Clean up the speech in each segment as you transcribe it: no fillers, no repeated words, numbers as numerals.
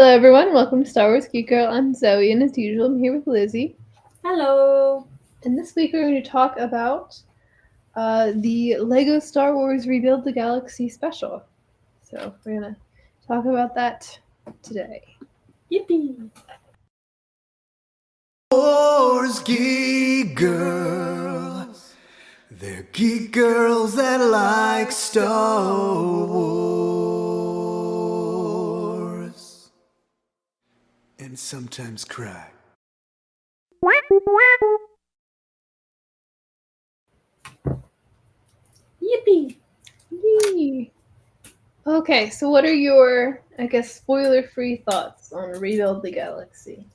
Hello everyone, welcome to Star Wars Geek Girl. I'm Zoe, and as usual, I'm here with Lizzy. Hello. And this week we're going to talk about the Lego Star Wars Rebuild the Galaxy special. So we're going to talk about that today. Yippee. Wars Geek Girl. They're geek girls that like Star Wars. And sometimes cry. Yippee. Yee. Okay, so what are your, spoiler-free thoughts on Rebuild the Galaxy?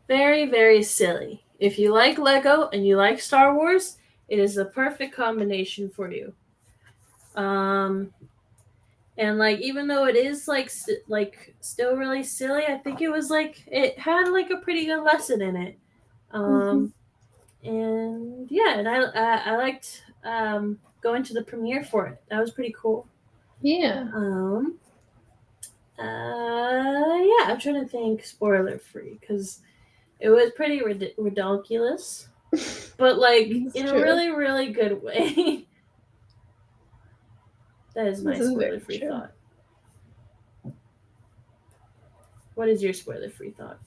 Very, very silly. If you like Lego and you like Star Wars, it is the perfect combination for you. And even though it is still really silly, I think it had a pretty good lesson in it. And yeah, and I liked going to the premiere for it. That was pretty cool. Yeah. Yeah, I'm trying to think spoiler free because it was pretty ridiculous, but in a really, really good way. That is my spoiler free thought. What is your spoiler free thought?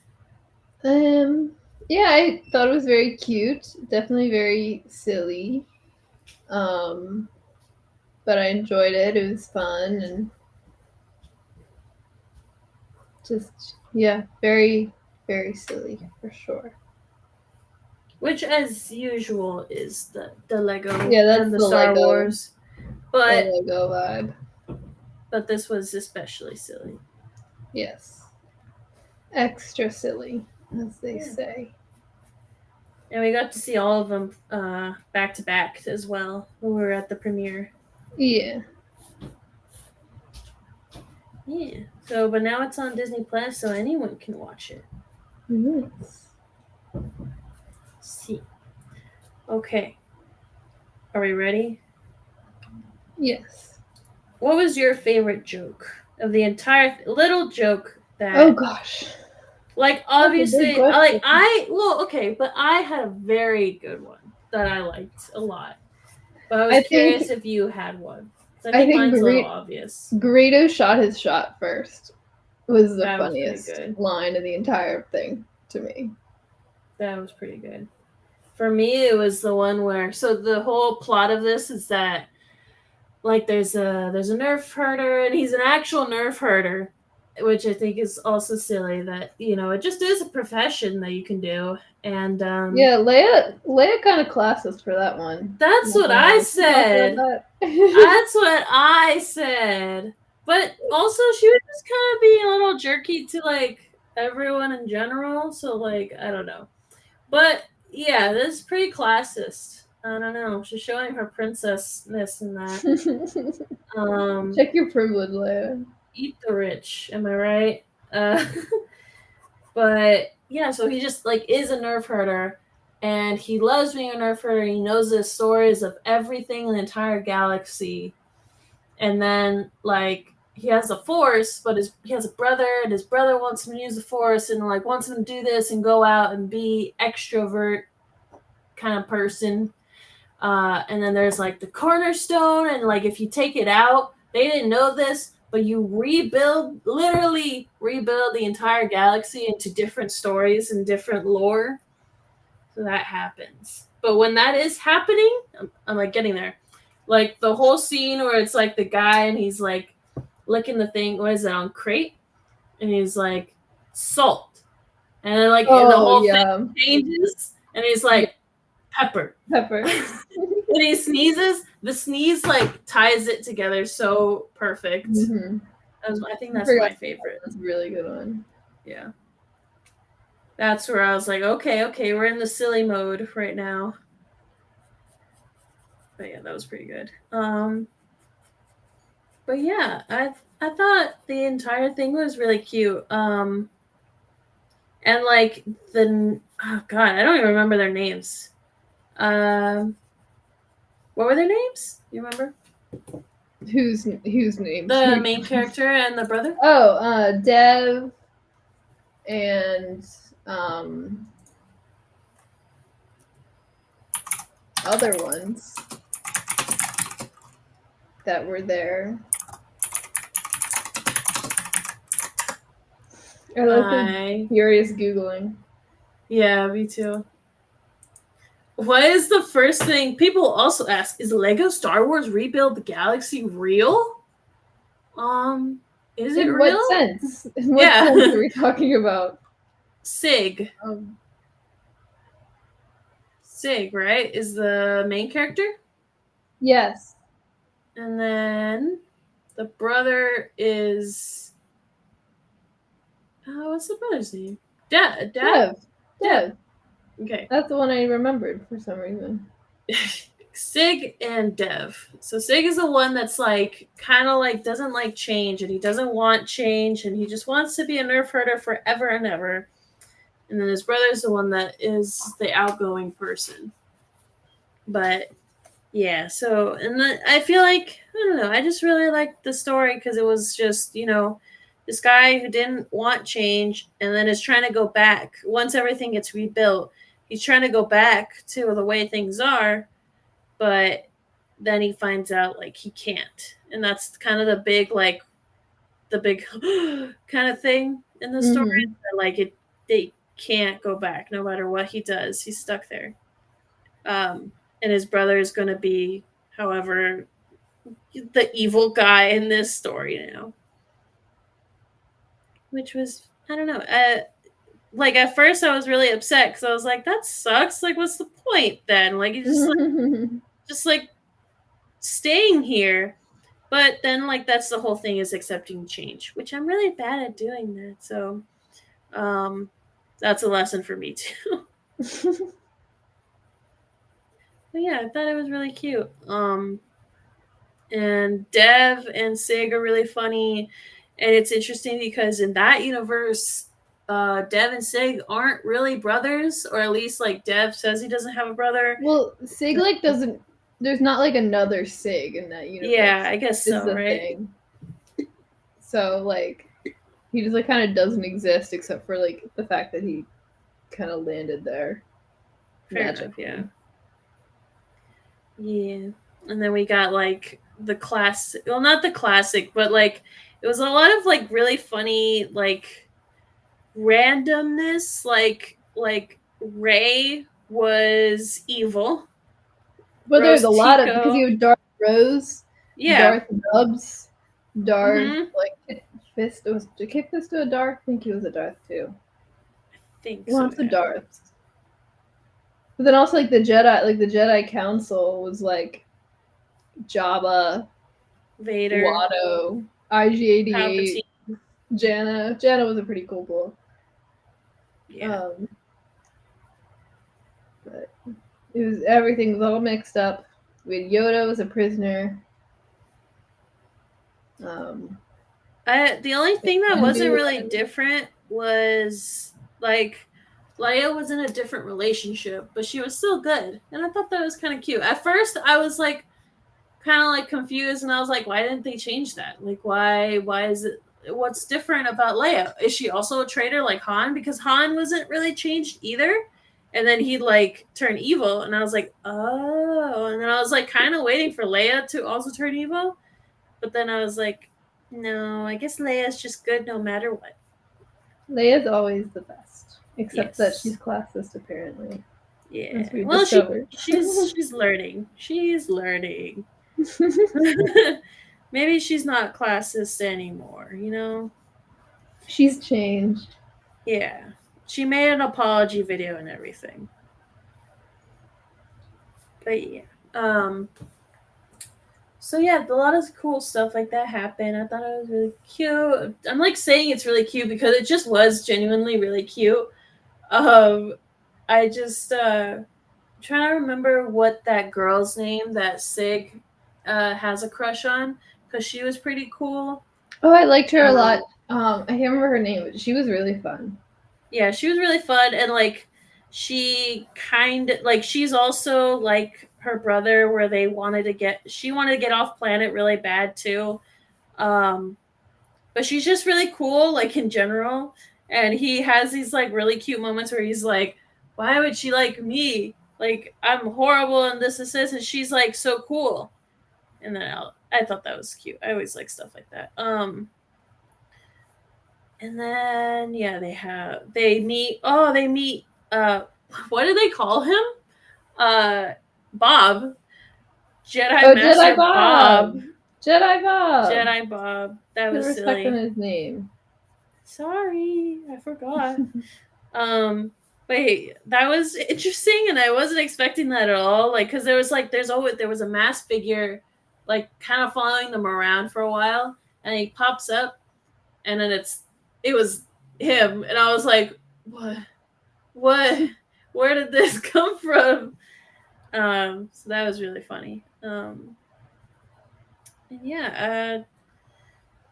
Yeah, I thought it was very cute. Definitely very silly. But I enjoyed it. It was fun and just very, very silly for sure. Which, as usual, is the Lego that's and the the Star Lego, Wars, but the Lego vibe. But this was especially silly. Yes, extra silly, as they say. And we got to see all of them back to back as well when we were at the premiere. Yeah. Yeah. So, but now it's on Disney Plus, so anyone can watch it. Nice. See. Okay. Are we ready? Yes. What was your favorite joke of the entire little joke that? Oh gosh. Obviously, but I had a very good one that I liked a lot. But I was curious if you had one. I think mine's a little obvious. Greedo shot his shot first. Was the funniest line of the entire thing to me. That was pretty good. For me, it was the one where the whole plot of this is that there's a nerf herder and he's an actual nerf herder, which I think is also silly that it just is a profession that you can do. And Leia kind of classist for that one. That's what I said. That's what I said. But also, she was just kind of being a little jerky to everyone in general. So I don't know. But yeah, this is pretty classist. I don't know. She's showing her princessness in that. Check your privilege, Leia. Eat the rich, am I right? But yeah, so he just is a nerf herder, and he loves being a nerf herder. He knows the stories of everything in the entire galaxy, and then he has the Force, but he has a brother, and his brother wants him to use the Force, and wants him to do this and go out and be extrovert kind of person. And then there's the cornerstone, and if you take it out, they didn't know this, but you literally rebuild the entire galaxy into different stories and different lore. So that happens. But when that is happening, I'm getting there. The whole scene where it's the guy and he's licking the thing, what is it, on crate? And he's salt. And then the whole thing changes, and he's pepper. When he sneezes, the sneeze ties it together so perfect. Mm-hmm. I think that's my favorite. That's a really good one. Yeah. That's where I was okay, we're in the silly mode right now. But yeah, that was pretty good. But yeah, I thought the entire thing was really cute. And oh god, I don't even remember their names. What were their names? You remember? Whose names? The main character and the brother? Oh, Dev, and other ones that were there. I like the furious Googling. Yeah, me too. What is the first thing people also ask? Is Lego Star Wars Rebuild the Galaxy real? Is it In real? what sense? In what sense are we talking about? Sig. Sig, right? Is the main character? Yes. And then the brother is what's the brother's name? Dev. Okay. That's the one I remembered for some reason. Sig and Dev. So Sig is the one that's like kind of like doesn't like change, and he doesn't want change, and he just wants to be a nerf herder forever and ever. And then his brother's the one that is the outgoing person. But yeah, so and then I feel like I don't know, I just really liked the story because it was just, you know, this guy who didn't want change and then is trying to go back once everything gets rebuilt. He's trying to go back to the way things are, but then he finds out like he can't, and that's kind of the big kind of thing in the story. That, like they can't go back no matter what he does. He's stuck there. And his brother is going to be, however, the evil guy in this story now, which was I don't know. Like at first I was really upset because I was like, that sucks. Like, what's the point then? Like, you just like staying here. But then like that's the whole thing, is accepting change, which I'm really bad at doing that. So that's a lesson for me too. But yeah, I thought it was really cute. And Dev and Sig are really funny, and it's interesting because in that universe, Dev and Sig aren't really brothers, or at least like Dev says he doesn't have a brother. Well, Sig like doesn't. There's not like another Sig in that universe. Yeah, I guess so. Is the right? thing. So like, he just like kind of doesn't exist except for like the fact that he kind of landed there. Fair enough, yeah. Yeah, and then we got like the class. Well, not the classic, but like it was a lot of like really funny like randomness. Like Ray was evil. But there's a lot of, because you have Darth Rose, Darth Nubs, Darth like Fist. Was Kit Fisto a Darth? I think he was a Darth too. I think one of the Darths. But then also like the Jedi Council was like Jabba, Vader, Watto, IG-88, Janna. Janna was a pretty cool book. Yeah. But it was, everything was all mixed up. We had Yoda was a prisoner. The only thing that wasn't really different was like Leia was in a different relationship, but she was still good, and I thought that was kind of cute. At first, I was like kind of like confused, and I was like, why didn't they change that? Like, why is it? What's different about Leia? Is she also a traitor like Han? Because Han wasn't really changed either. And then he like turned evil, and I was like, oh. And then I was like kind of waiting for Leia to also turn evil, but then I was like, no, I guess Leia's just good no matter what. Leia's always the best, except that she's classist apparently. Yeah. Well, she's learning. She's learning. Maybe she's not classist anymore, you know? She's changed. Yeah. She made an apology video and everything. But yeah. So yeah, a lot of cool stuff like that happened. I thought it was really cute. I'm like saying it's really cute because it just was genuinely really cute. I just trying to remember what that girl's name that Sig has a crush on, because she was pretty cool. Oh, I liked her a lot. I can't remember her name, but she was really fun. Yeah, she was really fun, and like she kind of like, she's also like her brother, where she wanted to get off planet really bad too. But she's just really cool, like in general. And he has these like really cute moments where he's like, why would she like me? Like, I'm horrible and this is this, and she's like so cool. And then I thought that was cute. I always like stuff like that. And then yeah, they meet what do they call him? Bob. Jedi Master Jedi Bob. Bob. Jedi Bob. Jedi Bob. That was respect on silly. his name. Sorry, I forgot. Wait, that was interesting, and I wasn't expecting that at all. Like, because there was a mask figure, like kind of following them around for a while, and he pops up, and then it was him, and I was like, what, where did this come from? So that was really funny. And yeah,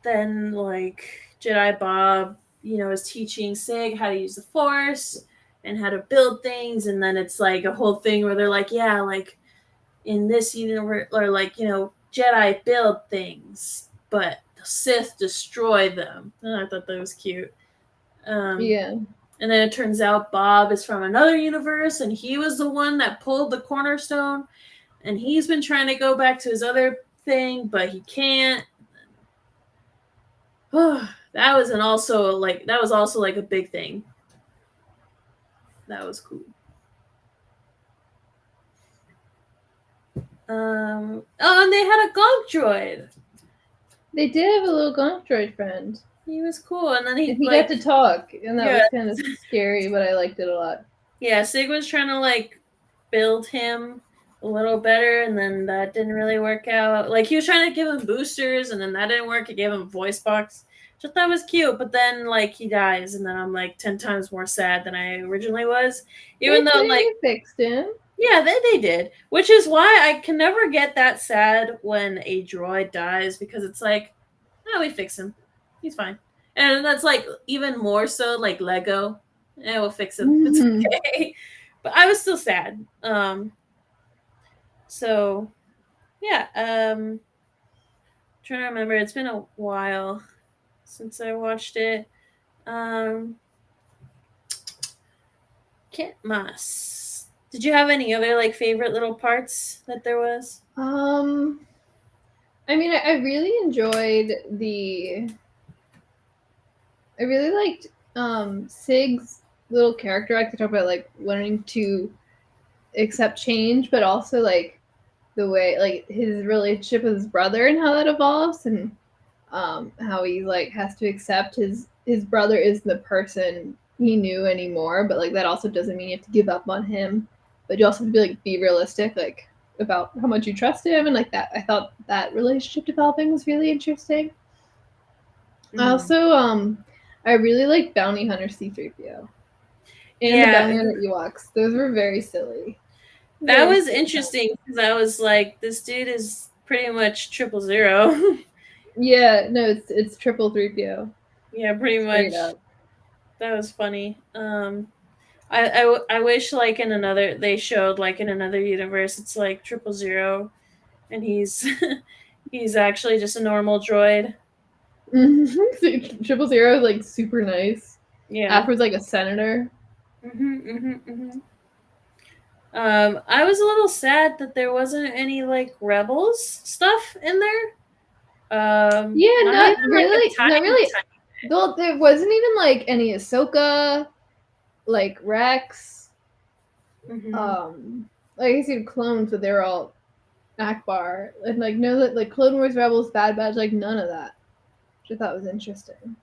then like Jedi Bob, is teaching Sig how to use the Force and how to build things, and then it's like a whole thing where they're like, yeah, like in this universe, or like Jedi build things, but the Sith destroy them. And I thought that was cute. Yeah. And then it turns out Bob is from another universe, and he was the one that pulled the cornerstone, and he's been trying to go back to his other thing, but he can't. That was also like a big thing. That was cool. And they had a gonk droid. They did have a little gonk droid friend. He was cool, and then he got to talk, and that was kind of scary, but I liked it a lot. Yeah, Sig was trying to like build him a little better, and then that didn't really work out. Like, he was trying to give him boosters, and then that didn't work. He gave him a voice box. Just thought was cute, but then like he dies, and then I'm like 10 times more sad than I originally was. Even though like they fixed him. Yeah, they did. Which is why I can never get that sad when a droid dies, because it's like, oh, we fix him. He's fine. And that's like even more so like Lego. Yeah, we'll fix him. It's okay. But I was still sad. So yeah, trying to remember. It's been a while since I watched it. Kit Moss. Did you have any other like favorite little parts that there was? I mean, I really enjoyed I really liked Sig's little character arc. They talk about like learning to accept change, but also like the way like his relationship with his brother and how that evolves, and how he like has to accept his brother is the person he knew anymore, but like that also doesn't mean you have to give up on him, but you also have to be realistic like about how much you trust him, and like that I thought that relationship developing was really interesting. I also I really like Bounty Hunter C-3PO and the Bounty Hunter Ewoks. Those were very silly. That was interesting because I was like, this dude is pretty much 000. Yeah, no, it's 3PO. Yeah, pretty much. That was funny. I wish like they showed like in another universe it's like 000, and he's he's actually just a normal droid. 000 is like super nice. Yeah. Afterwards, like a senator. I was a little sad that there wasn't any like Rebels stuff in there. Yeah, not really. Not really. Well, there wasn't even like any Ahsoka, like Rex. Like I said, clones, but they're all Akbar, and like no, that like Clone Wars, Rebels, Bad Batch, like none of that, which I thought was interesting.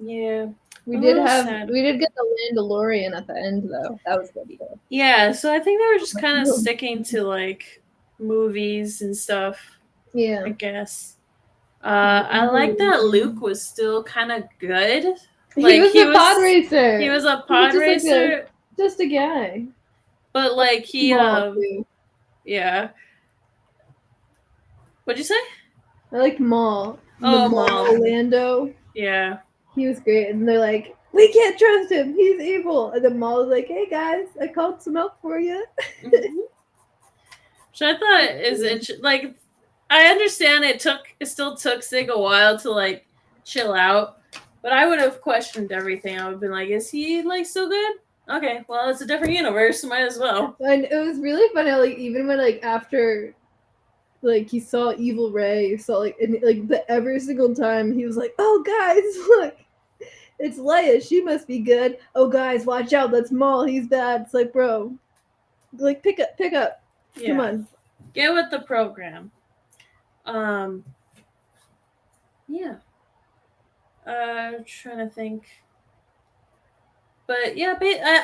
Yeah, we did get the Mandalorian at the end though. That was good. Yeah, so I think they were just kind of sticking to like movies and stuff. Yeah, I guess. I like that Luke was still kind of good. Like, he was a pod racer. He was a pod racer. Just a guy. But like he yeah. What'd you say? I liked Maul. Maul. Orlando. Yeah. He was great. And they're like, we can't trust him. He's evil. And then Maul was like, hey guys, I called some milk for you. Which I thought is interesting. Like, I understand it still took Sig a while to like chill out, But I would have questioned everything. I would have been like, is he like still good? Okay, well it's a different universe, might as well. And it was really funny how, like, even when, like, after, like, he saw Evil Ray, saw, like, and, like, every single time he was like, oh, guys, look, it's Leia, she must be good. Oh, guys, watch out, that's Maul, he's bad. It's like, bro, like, pick up, Yeah. come on. Get with the program. Yeah. Trying to think. But yeah,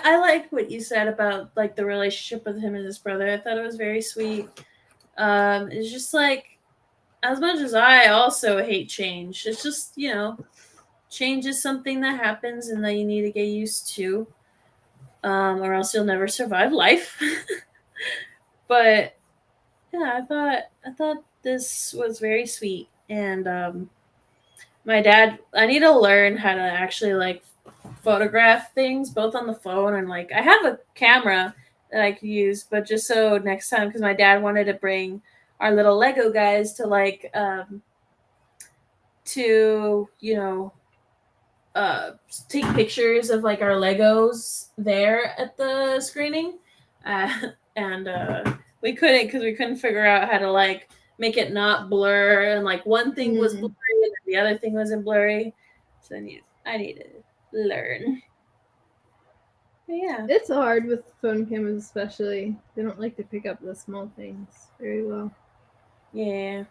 I like what you said about like the relationship with him and his brother. I thought it was very sweet. It's just like, as much as I also hate change, it's just, you know, change is something that happens and that you need to get used to, or else you'll never survive life. But yeah, I thought this was very sweet, and my dad. I need to learn how to actually like photograph things both on the phone and like I have a camera that I could use, but just so next time, because my dad wanted to bring our little Lego guys to like to take pictures of like our Legos there at the screening, uh, and we couldn't because we couldn't figure out how to like make it not blur, and like one thing was blurry and the other thing wasn't blurry, so I need to learn. But yeah, It's hard with phone cameras, especially. They don't like to pick up the small things very well. yeah.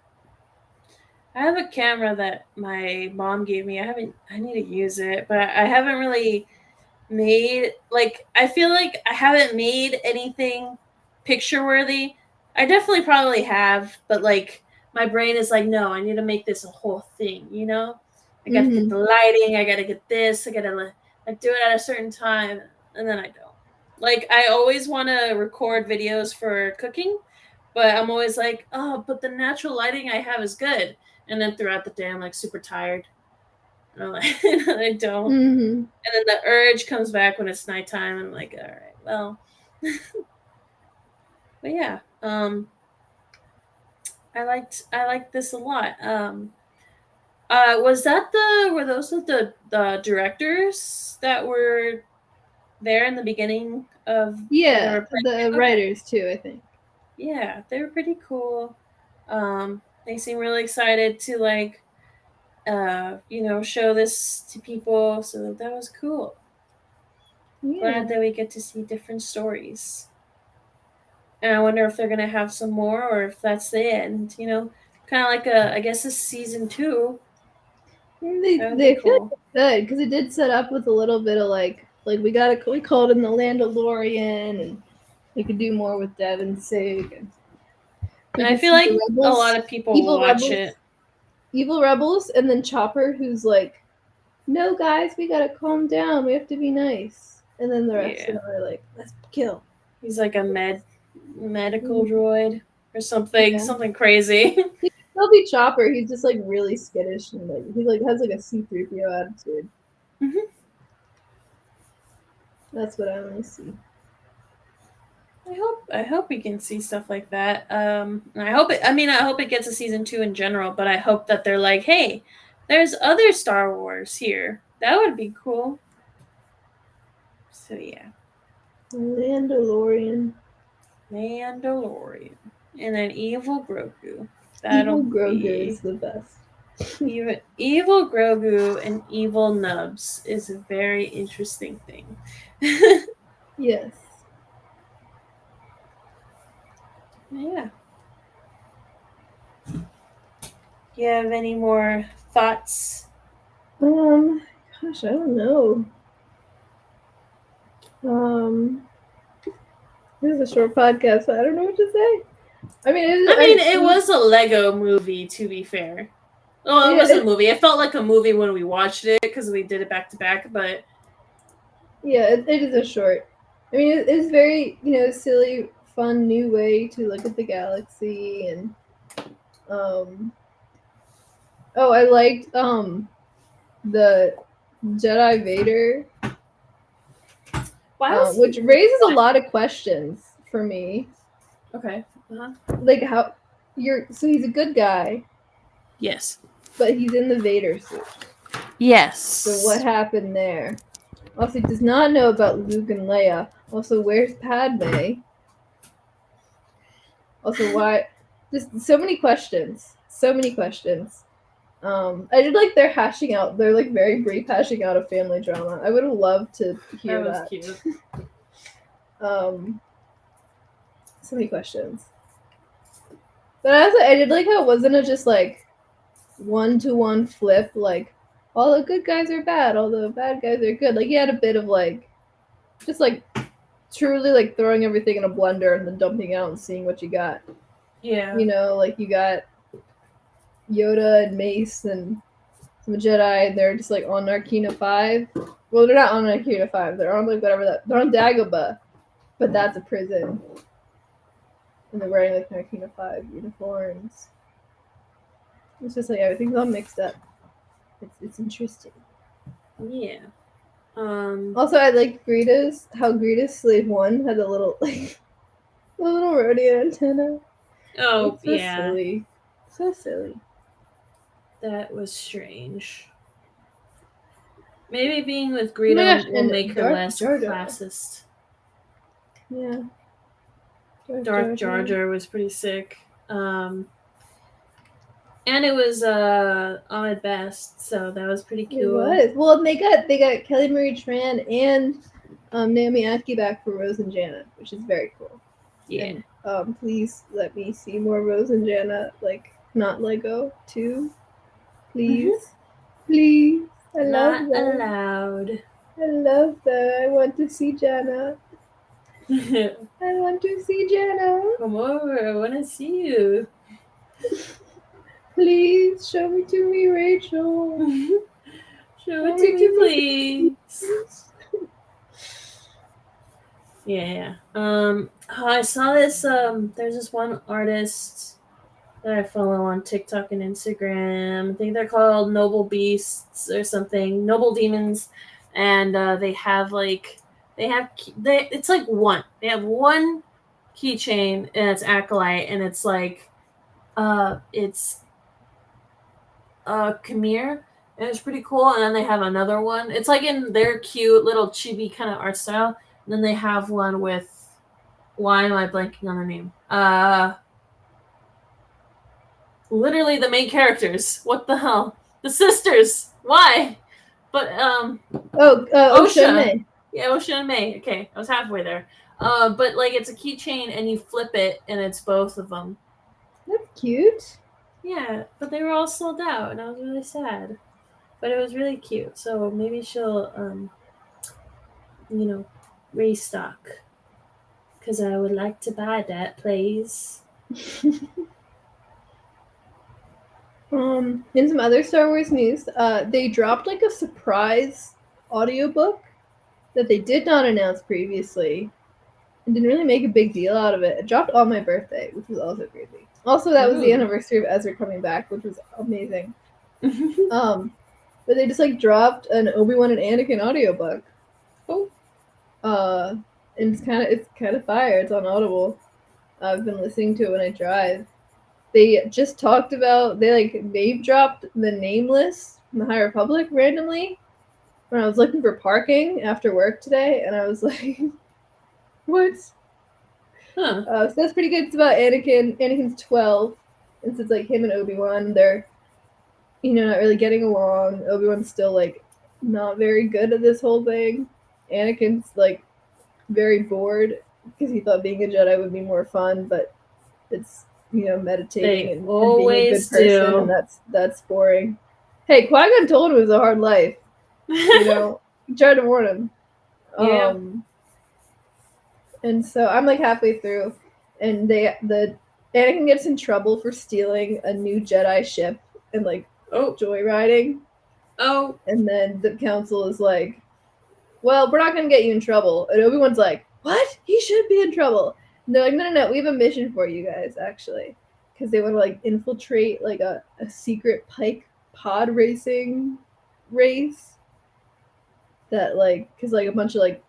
I have a camera that my mom gave me. I need to use it, but I haven't really made like I feel like I haven't made anything picture worthy. I definitely probably have, but like my brain is like, no, I need to make this a whole thing, you know? I gotta get the lighting, I gotta get this, I gotta like do it at a certain time, and then I don't. Like I always wanna record videos for cooking, but I'm always like, oh, but the natural lighting I have is good. And then throughout the day I'm like super tired. And I'm like I don't. And then the urge comes back when it's nighttime. And I'm like, all right, well, but yeah, I liked this a lot. Were those the directors that were there in the beginning of Yeah, the writers too, I think. Yeah, they were pretty cool. They seem really excited to like show this to people, so that was cool. Yeah. Glad that we get to see different stories. And I wonder if they're gonna have some more, or if that's the end. You know, kind of like I guess a season 2. They feel good because it did set up with a little bit of like we called in the Landalorian, and we could do more with Dev and Sig. And I feel like a lot of people will watch it. Evil Rebels, and then Chopper, who's like, no, guys, we gotta calm down. We have to be nice. And then the rest of them are like, let's kill. He's like a medical droid or something, something crazy. He'll be Chopper. He's just like really skittish and like he like has like a C-3PO attitude. That's what I want to see. I hope we can see stuff like that. I hope it gets a season 2 in general, but I hope that they're like, hey, there's other Star Wars here. That would be cool. So yeah. Mandalorian. And then evil Grogu. Evil Grogu is the best. Evil Grogu and evil Nubs is a very interesting thing. Yes. Yeah. Do you have any more thoughts? Gosh, I don't know. This is a short podcast, so I don't know what to say. I mean, it was a Lego movie, to be fair. Well, it wasn't a movie. It felt like a movie when we watched it because we did it back to back, but yeah, it is a short. I mean, it's very, silly, fun new way to look at the galaxy, and I liked the Jedi Vader, which raises a lot of questions for me. Okay. Like so he's a good guy. Yes. But he's in the Vader suit. Yes. So what happened there? Also, he does not know about Luke and Leia. Also, where's Padme? Also, why? Just so many questions. So many questions. I did like they're hashing out. They're like very brief hashing out a family drama. I would have loved to hear That was that. cute. So many questions. But I did like how it wasn't a just like 1-to-1 flip. Like all the good guys are bad, all the bad guys are good. Like he had a bit of like, just like truly like throwing everything in a blender and then dumping out and seeing what you got. Yeah. You know, like you got Yoda and Mace and some Jedi, and they're just like on Narkina 5. Well, they're not on Narkina 5. They're on like whatever that. They're on Dagobah, but that's a prison. And they're wearing like Narkina 5 uniforms. It's just like everything's all mixed up. It's interesting. Yeah. Also, I like Greta's, how Greta's Slave 1 had a little like a little rodeo antenna. Oh, It's so silly. So silly. That was strange. Maybe being with Oh my Greta gosh, will and make her Darth less Jar Jar. classist. Yeah. Darth Jar Jar was pretty sick. And it was Ahmed Best, so that was pretty It cool. was. Well, and they got Kelly Marie Tran and Naomi Ackie back for Rose and Jana, which is very cool. Yeah. And please let me see more Rose and Jana, like not Lego too. Please. Please. I love Not them. allowed. I love them. I want to see Jana. I want to see Jana. Come over, I want to see you. Please show me to me, Rachel. Show it to me, please. Yeah. I saw this. There's this one artist that I follow on TikTok and Instagram. I think they're called Noble Beasts or something, Noble Demons, and they have it's like one. They have one keychain and it's Acolyte, and it's like, it's Khmer, and it's pretty cool. And then they have another one. It's like in their cute little chibi kind of art style. And then they have one with, why am I blanking on the name? Literally the main characters. What the hell? The sisters. Why? But Osha May. Yeah, Osha and May. Okay, I was halfway there. But like it's a keychain and you flip it and it's both of them. That's cute. Yeah, but they were all sold out and I was really sad. But it was really cute. So maybe she'll restock. Because I would like to buy that, please. In some other Star Wars news, they dropped like a surprise audiobook that they did not announce previously and didn't really make a big deal out of it. It dropped on my birthday, which was also crazy. Also, that was the anniversary of Ezra coming back, which was amazing. But they just like dropped an Obi-Wan and Anakin audiobook. Oh. And it's kind of fire. It's on Audible. I've been listening to it when I drive. They just talked about, they like name dropped the Nameless from the High Republic randomly when I was looking for parking after work today, and I was like, what? Huh. So that's pretty good. It's about Anakin. Anakin's 12, and so it's like him and Obi-Wan. They're, not really getting along. Obi-Wan's still like not very good at this whole thing. Anakin's like very bored because he thought being a Jedi would be more fun, but it's meditating and being a good person, and that's boring. Hey, Qui-Gon told him it was a hard life. He tried to warn him. Yeah. And so I'm like halfway through, and Anakin gets in trouble for stealing a new Jedi ship and like joyriding. Oh. And then the council is like, well, we're not going to get you in trouble. And Obi-Wan's like, what? He should be in trouble. And they're like, no, we have a mission for you guys, actually. Because they want to like infiltrate like a secret Pike pod racing race. That like, because like a bunch of like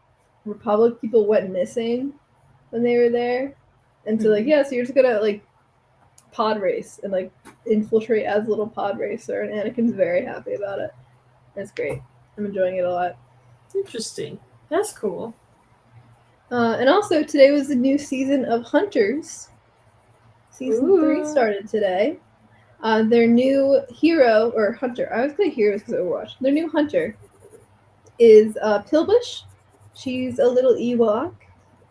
Republic people went missing when they were there. And so like, so you're just going to like pod race and like infiltrate as a little pod racer. And Anakin's very happy about it. It's great. I'm enjoying it a lot. Interesting. That's cool. And also today was the new season of Hunters. Season 3 Ooh. started today. Their new hero, or hunter, I always say heroes because Overwatch. Their new hunter is Pillbush. She's a little Ewok,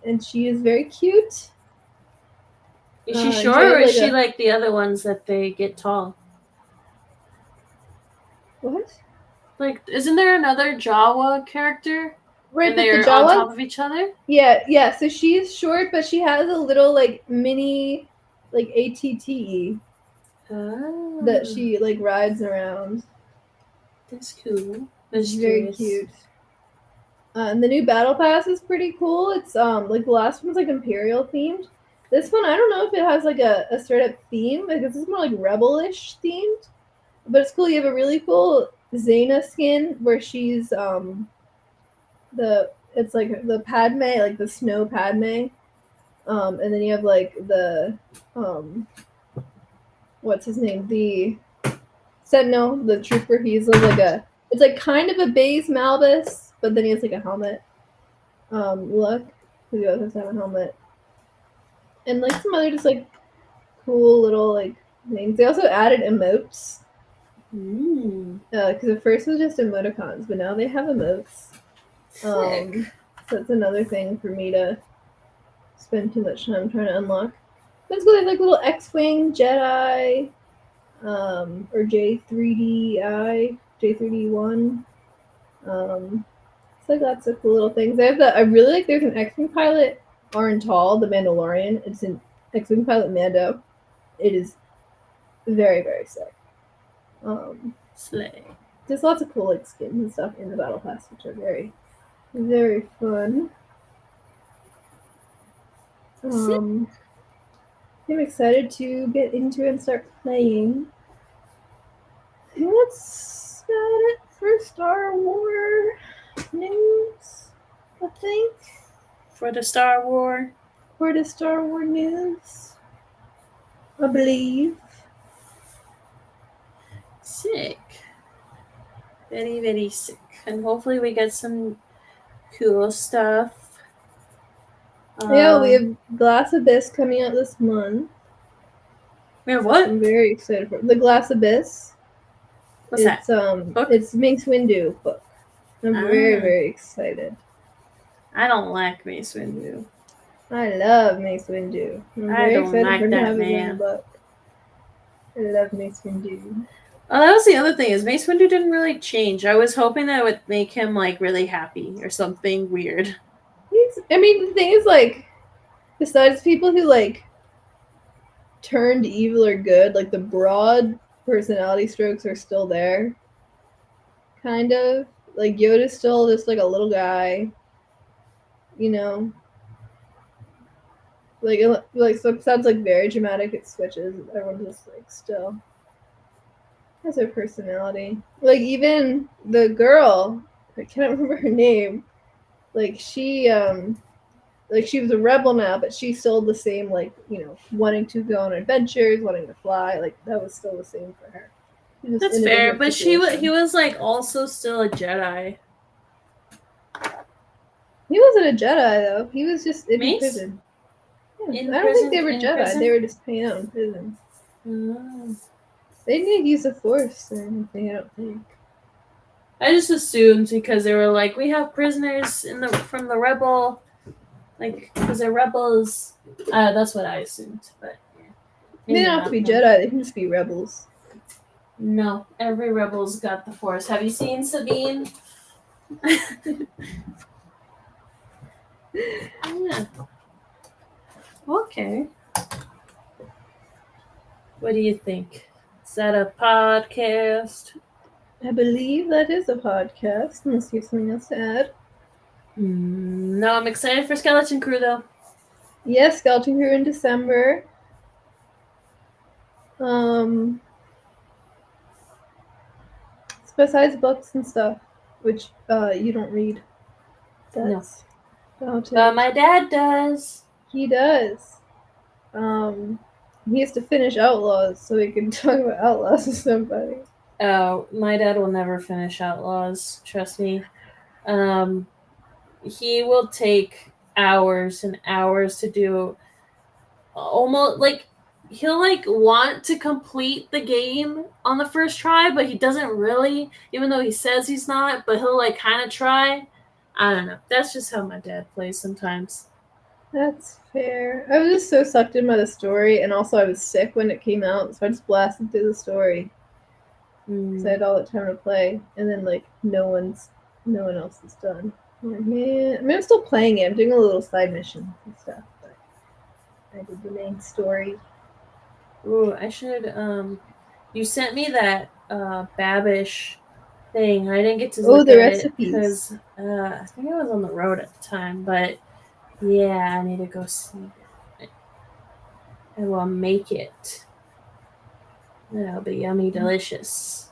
and she is very cute. Is she and short, has, or is like, she a like the other ones that they get tall? what? Like, isn't there another Jawa character? Right, And but the they're on top Jawas. of each other? Yeah. So she's short, but she has a little like mini, like ATTE Oh. that she like rides around. That's cool. It's very cute. And the new battle pass is pretty cool. It's like the last one's like Imperial themed. This one I don't know if it has like a straight up theme because it's more like rebel-ish themed. But it's cool. You have a really cool Zayna skin where she's it's like the Padme, like the snow Padme. And then you have like the what's his name? The Sentinel, the trooper. He's like it's like kind of a base Malbus, but then he has like a helmet look. He also has to have a helmet. And like some other just like cool little like things. They also added emotes. Because at first it was just emoticons, but now they have emotes. So that's another thing for me to spend too much time trying to unlock. Let's go. They have like little X-wing Jedi, or J3DI, J3D1. It's like lots of cool little things. I really like. There's an X-wing pilot, Tall, the Mandalorian. It's an X-wing pilot Mando. It is very, very sick. Slay. There's lots of cool like skins and stuff in the battle pass, which are very, very fun. I'm excited to get into it and start playing. And that's about it for Star Wars news, I think. For the Star Wars. For the Star Wars news, I believe. Sick. Very, very sick. And hopefully we get some cool stuff. Yeah, we have Glass Abyss coming out this month. We have what? I'm very excited for the Glass Abyss. What's that? Book? It's Mace Windu book. I'm very, very excited. I don't like Mace Windu. I love Mace Windu. I'm very excited for him to have his own book. I love Mace Windu. Oh, that was the other thing, is Mace Windu didn't really change. I was hoping that it would make him like really happy or something weird. The thing is, like, besides people who like turned evil or good, like the broad personality strokes are still there. Kind of. Like Yoda's still just like a little guy. You know? Like so besides like very dramatic it switches, everyone just like still has her personality. Like even the girl, I can't remember her name. Like she was a rebel now, but she's still the same, like, wanting to go on adventures, wanting to fly. Like that was still the same for her. That's fair, but he was like also still a Jedi. He wasn't a Jedi though. He was just in prison. Yeah, I don't think they were Jedi. Prison? They were just hanging out in prison. They didn't use the Force or anything, I don't think. I just assumed because they were like, we have prisoners from the rebel, like because they're rebels. That's what I assumed, but yeah. They don't have to be Jedi. They can just be rebels. No, every rebel's got the Force. Have you seen Sabine? Yeah. Okay. What do you think? Is that a podcast? I believe that is a podcast, unless you have something else to add. No, I'm excited for Skeleton Crew, though. Yes, Skeleton Crew in December. Besides books and stuff, which you don't read. That's my dad does. He does. He has to finish Outlaws so he can talk about Outlaws with somebody. Oh, my dad will never finish Outlaws. Trust me. He will take hours and hours to do. Almost like he'll like want to complete the game on the first try, but he doesn't really. Even though he says he's not, but he'll like kind of try. I don't know. That's just how my dad plays sometimes. That's fair. I was just so sucked in by the story, and also I was sick when it came out, so I just blasted through the story because I had all that time to play, and then like no one else is done. I'm like, man, I mean, I'm still playing it. I'm doing a little side missions and stuff, but I did the main story. Ooh, I should. You sent me that Babish thing. I didn't get to Oh, look the at it recipes. because I think I was on the road at the time. But yeah, I need to go see it. I will make it. That'll be yummy, delicious.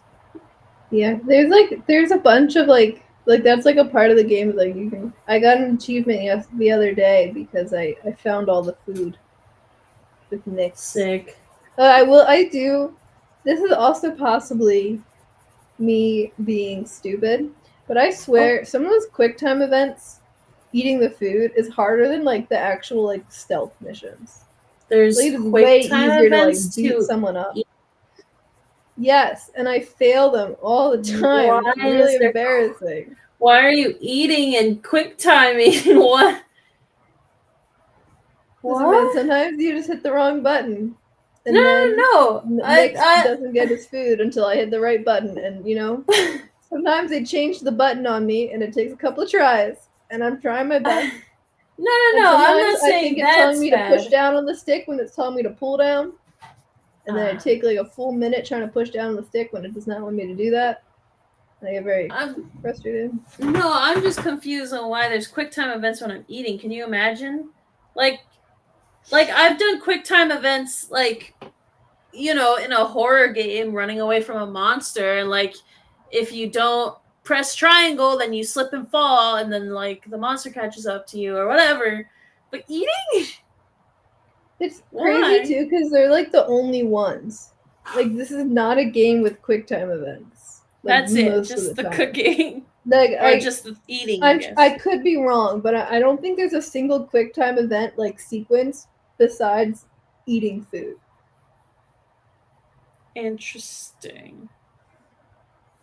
Yeah, there's a bunch of like that's like a part of the game like you can. I got an achievement the other day because I found all the food with Nyx. Sick. I do. This is also possibly me being stupid, but I Oh, swear some of those QuickTime events, eating the food is harder than like the actual like stealth missions. there's Like it's quick way time easier to events like beat to someone up. eat. Yes, and I fail them all the time. Why It's really is there? embarrassing. Why are you eating and quick timing? What? Listen, man, What? sometimes you just hit the wrong button, No, and then no, Nick doesn't get his food until I hit the right button, and sometimes they change the button on me, and it takes a couple of tries, and I'm trying my best. And No. I'm sometimes not I think saying it's telling that's me to push bad. down on the stick when it's telling me to pull down, and then I take like a full minute trying to push down on the stick when it does not want me to do that. And I get very frustrated. No, I'm just confused on why there's quick time events when I'm eating. Can you imagine? Like I've done quick time events like in a horror game running away from a monster, and like if you don't press triangle then you slip and fall and then like the monster catches up to you or whatever. But eating? It's crazy Why? too because they're like the only ones. Like this is not a game with quick time events. Like That's it. most of the Just the time. cooking. Like Or just the eating, I I guess. could be wrong, but I don't think there's a single quick time event like sequence besides eating food. Interesting.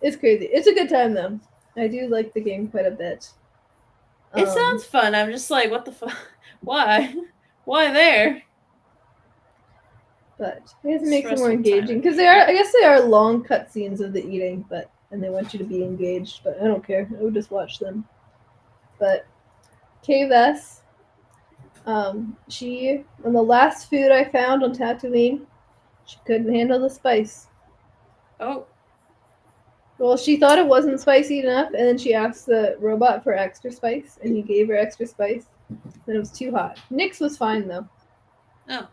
It's crazy. It's a good time though. I do like the game quite a bit. It sounds fun. I'm just like, what the fuck? Why? Why there? But I guess it makes it more Stressful engaging time. because I guess they are long cutscenes of the eating, and they want you to be engaged. But I don't care. I would just watch them. But Cave S, she on the last food I found on Tatooine, she couldn't handle the spice. Oh. Well, she thought it wasn't spicy enough, and then she asked the robot for extra spice, and he gave her extra spice, and it was too hot. Nyx was fine though. Oh.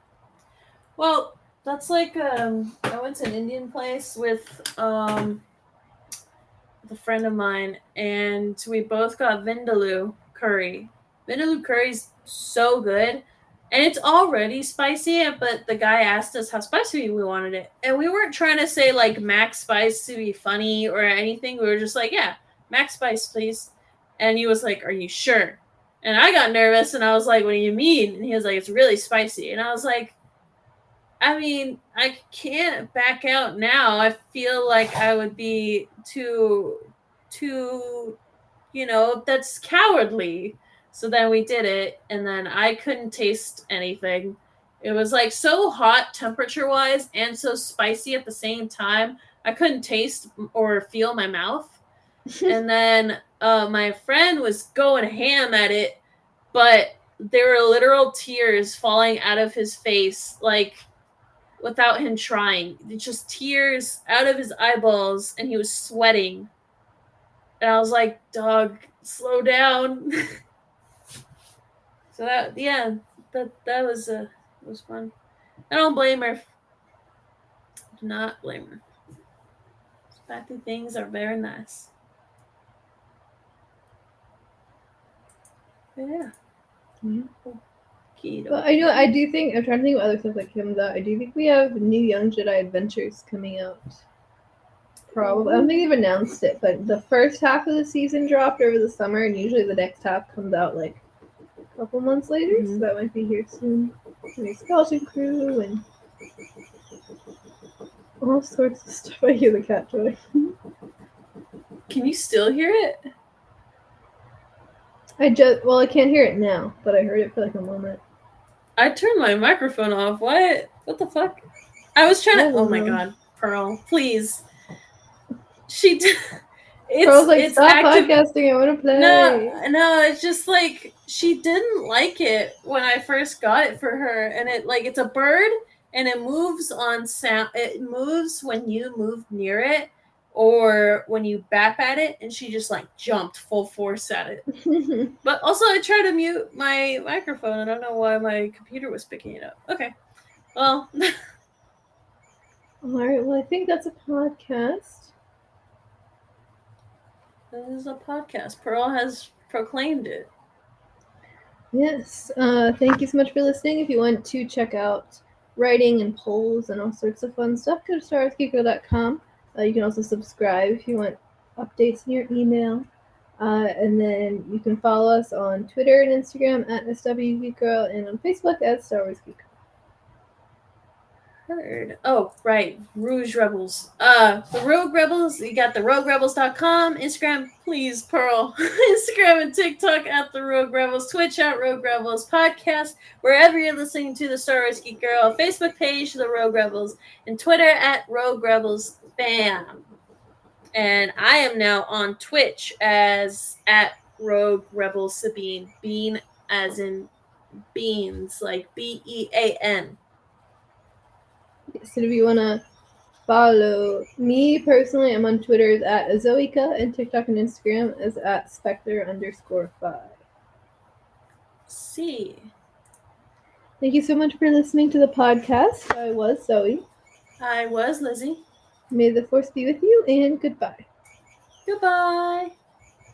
Well, that's like I went to an Indian place with a friend of mine, and we both got vindaloo curry. Vindaloo curry's so good, and it's already spicy. But the guy asked us how spicy we wanted it, and we weren't trying to say like max spice to be funny or anything. We were just like, yeah, max spice, please. And he was like, "Are you sure?" And I got nervous, and I was like, "What do you mean?" And he was like, "It's really spicy," and I was like, I mean, I can't back out now. I feel like I would be too, that's cowardly. So then we did it, and then I couldn't taste anything. It was like so hot temperature wise and so spicy at the same time. I couldn't taste or feel my mouth. And then my friend was going ham at it, but there were literal tears falling out of his face, like without him trying. Just tears out of his eyeballs, and he was sweating. And I was like, "Dog, slow down." So that was fun. I don't blame her. Do not blame her. Spicy things are very nice. But yeah. Mm-hmm. But I do think I'm trying to think of other stuff that comes out. I do think we have new Young Jedi Adventures coming out. Probably. I don't think they've announced it, but the first half of the season dropped over the summer, and usually the next half comes out like a couple months later, so that might be here soon. And there's Skeleton Crew and all sorts of stuff. I hear the cat toy. Can you still hear it? I can't hear it now, but I heard it for like a moment. I turned my microphone off. What? What the fuck? I was trying to. Oh my god, Pearl, please. She. Pearl's like, stop podcasting. I want to play. No, it's just like she didn't like it when I first got it for her, and it's a bird, and it moves on sound. It moves when you move near it, or when you bap at it, and she just like jumped full force at it. But also, I tried to mute my microphone. I don't know why my computer was picking it up. Okay, well. All right. Well, I think that's a podcast. This is a podcast. Pearl has proclaimed it. Yes. Thank you so much for listening. If you want to check out writing and polls and all sorts of fun stuff, go to starwarsgeekgirl.com. You can also subscribe if you want updates in your email. And then you can follow us on Twitter and Instagram at SWGeekGirl and on Facebook at Star Wars Geek. Heard. Oh, right. Rouge Rebels. The Rogue Rebels. You got the RogueRebels.com. Instagram, please, Pearl. Instagram and TikTok at the Rogue Rebels. Twitch at Rogue Rebels. Podcast, wherever you're listening to the Star Wars Geek Girl. Facebook page, the Rogue Rebels. And Twitter at Rogue Rebels Fam. And I am now on Twitch as at Rogue Rebels Sabine. Bean as in beans, like BEAN. So if you want to follow me personally, I'm on Twitter as at Azoika and TikTok and Instagram as at Spectre_5. See. Thank you so much for listening to the podcast. I was Zoe. I was Lizzy. May the force be with you, and goodbye. Goodbye.